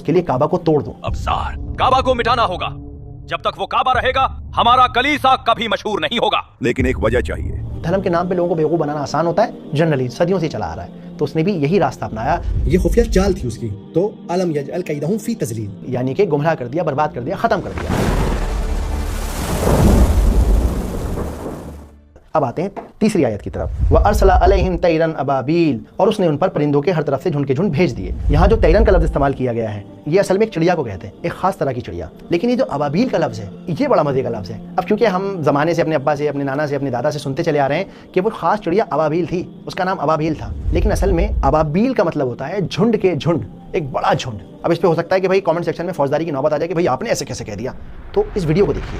के लिए काबा को तोड़ दूं। अबसार, काबा को मिटाना होगा। जब तक वो काबा रहेगा हमारा कलीसा कभी मशहूर नहीं होगा। लेकिन एक वजह चाहिए। धर्म के नाम पे लोगों को बेवकूफ बनाना आसान होता है, जनरली सदियों से चला आ रहा है, तो उसने भी यही रास्ता अपनाया। ये खुफिया चाल थी उसकी, तो अलम यजअल कैदहुम फी तज़लील, यानी कि गुमराह कर दिया, बर्बाद कर दिया, खत्म कर दिया। अब आते हैं तीसरी आयत की तरफ। व अरसला अलैहिम तैरन अबाबील, और उसने उन पर परिंदों के हर तरफ से झुंड के झुंड भेज दिए। यहाँ जो तैरन का लफ्ज़ इस्तेमाल किया गया है, ये असल में एक चिड़िया को कहते हैं, एक खास तरह की चिड़िया। लेकिन ये जो अबाबील का लफ्ज़ है, ये बड़ा मज़े का लफ्ज़ है। अब क्योंकि हम ज़माने से अपने अब्बा से, अपने नाना से, अपने दादा से सुनते चले आ रहे हैं कि वो खास चिड़िया अबाबील थी, उसका नाम अबाबील था। लेकिन असल में अबाबील का मतलब होता है झुंड के झुंड, एक बड़ा झुंड। अब इस पे हो सकता है कि भाई कमेंट सेक्शन में फौजदारी की नौबत आ जाए कि भाई आपने ऐसे कैसे कह दिया, तो इस वीडियो को देखिए।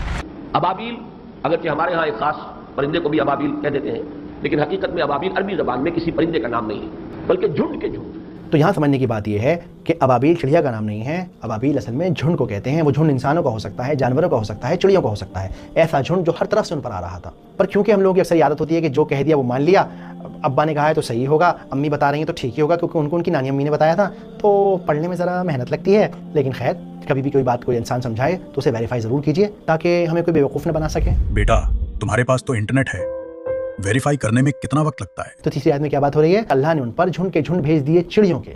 अबाबील, अगरचे हमारे यहाँ एक खास परिंदे को भी अबाबील कह देते हैं, लेकिन हकीकत में अबाबील अरबी ज़बान में किसी परिंदे का नाम नहीं है, बल्कि झुंड के झुंड। तो यहाँ समझने की बात यह है कि अबाबील चिड़िया का नाम नहीं है, अबाबील असल में झुंड को कहते हैं। वो झुंड इंसानों का हो सकता है, जानवरों का हो सकता है, चिड़ियों का हो सकता है, ऐसा झुंड जो हर तरफ से उन पर आ रहा था। पर क्योंकि हम लोगों की अक्सर आदत होती है कि जो कह दिया वो मान लिया, अब्बा ने कहा है तो सही होगा, अम्मी बता रही हैं तो ठीक ही होगा, क्योंकि उनको उनकी नानी अम्मी ने बताया था, तो पढ़ने में ज़रा मेहनत लगती है। लेकिन खैर, कभी भी कोई बात कोई इंसान समझाए तो उसे वेरीफाई ज़रूर कीजिए, ताकि हमें कोई बेवकूफ़ न बना सके। बेटा, तुम्हारे पास तो इंटरनेट है, वेरीफाई करने में कितना वक्त लगता है? तो तीसरी आयत में क्या बात हो रही है? अल्लाह ने उन पर झुंड के झुंड भेज दिए चिड़ियों के।